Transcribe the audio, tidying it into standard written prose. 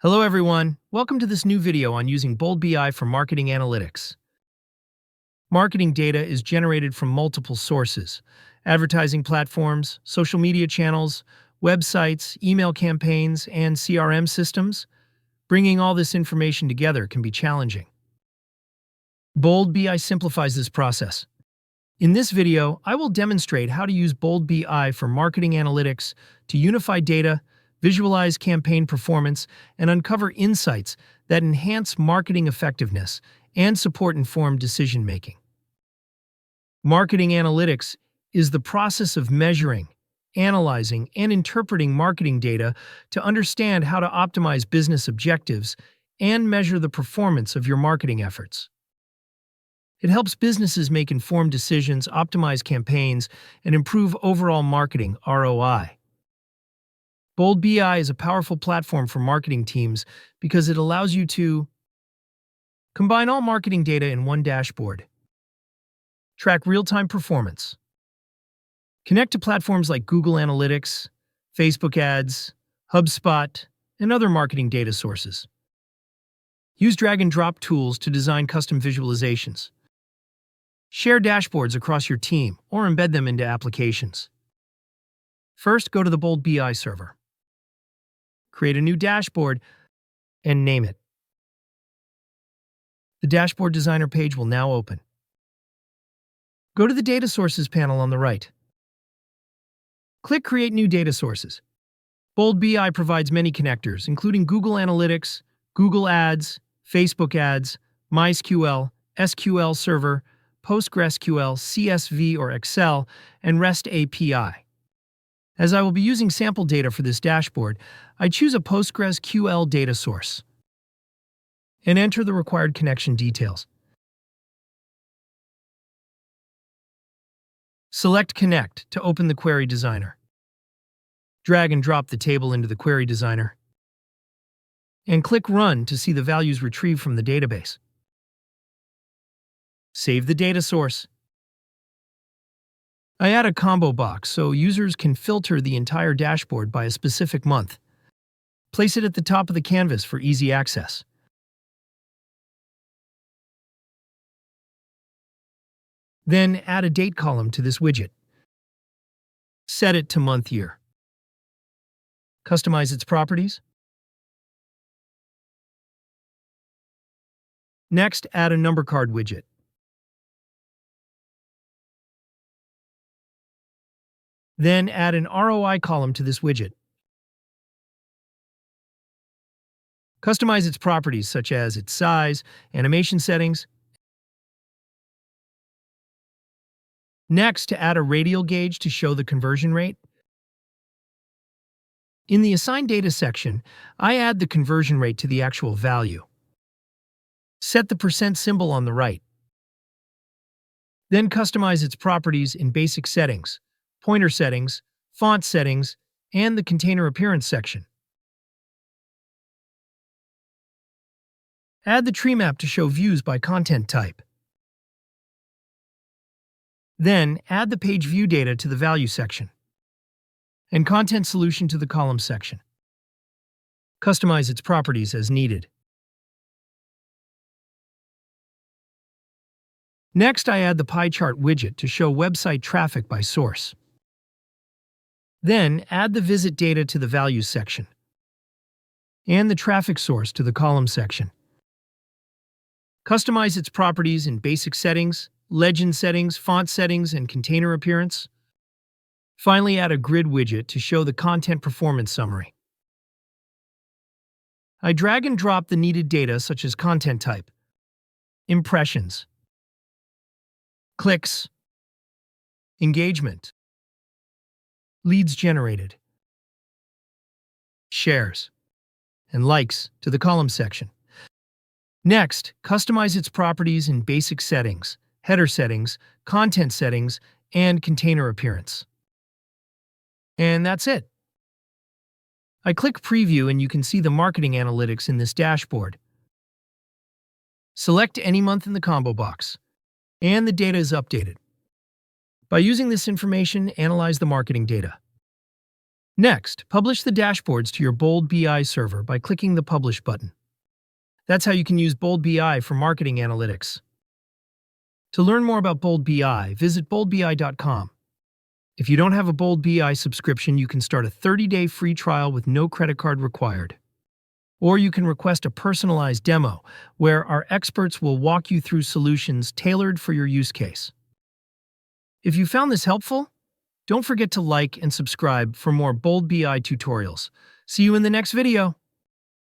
Hello everyone, welcome to this new video on using Bold BI for marketing analytics. Marketing data is generated from multiple sources: advertising platforms, social media channels, websites, email campaigns, and CRM systems. Bringing all this information together can be challenging. Bold BI simplifies this process. In this video, I will demonstrate how to use Bold BI for marketing analytics to unify data, visualize campaign performance, and uncover insights that enhance marketing effectiveness and support informed decision-making. Marketing analytics is the process of measuring, analyzing, and interpreting marketing data to understand how to optimize business objectives and measure the performance of your marketing efforts. It helps businesses make informed decisions, optimize campaigns, and improve overall marketing ROI. Bold BI is a powerful platform for marketing teams because it allows you to combine all marketing data in one dashboard, track real-time performance, connect to platforms like Google Analytics, Facebook Ads, HubSpot, and other marketing data sources. Use drag-and-drop tools to design custom visualizations. Share dashboards across your team or embed them into applications. First, go to the Bold BI server. Create a new dashboard and name it. The Dashboard Designer page will now open. Go to the Data Sources panel on the right. Click Create New Data Sources. Bold BI provides many connectors, including Google Analytics, Google Ads, Facebook Ads, MySQL, SQL Server, PostgreSQL, CSV or Excel, and REST API. As I will be using sample data for this dashboard, I choose a PostgreSQL data source and enter the required connection details. Select Connect to open the Query Designer. Drag and drop the table into the Query Designer and click Run to see the values retrieved from the database. Save the data source. I add a combo box so users can filter the entire dashboard by a specific month. Place it at the top of the canvas for easy access. Then add a date column to this widget. Set it to month year. Customize its properties. Next, add a number card widget. Then add an ROI column to this widget. Customize its properties such as its size, animation settings. Next, add a radial gauge to show the conversion rate. In the Assign Data section, I add the conversion rate to the actual value. Set the % symbol on the right. Then customize its properties in Basic Settings, Pointer Settings, Font Settings, and the Container Appearance section. Add the tree map to show views by content type. Then, add the page view data to the Value section and Content Solution to the Column section. Customize its properties as needed. Next, I add the pie chart widget to show website traffic by source. Then, add the visit data to the Values section and the traffic source to the Column section. Customize its properties in Basic Settings, Legend Settings, Font Settings, and Container Appearance. Finally, add a grid widget to show the content performance summary. I drag and drop the needed data such as content type, impressions, clicks, engagement, leads generated, shares, and likes to the Column section. Next, customize its properties in Basic Settings, Header Settings, Content Settings, and Container Appearance. And that's it. I click Preview and you can see the marketing analytics in this dashboard. Select any month in the combo box, and the data is updated. By using this information, analyze the marketing data. Next, publish the dashboards to your Bold BI server by clicking the Publish button. That's how you can use Bold BI for marketing analytics. To learn more about Bold BI, visit boldbi.com. If you don't have a Bold BI subscription, you can start a 30-day free trial with no credit card required. Or you can request a personalized demo, where our experts will walk you through solutions tailored for your use case. If you found this helpful, don't forget to like and subscribe for more Bold BI tutorials. See you in the next video.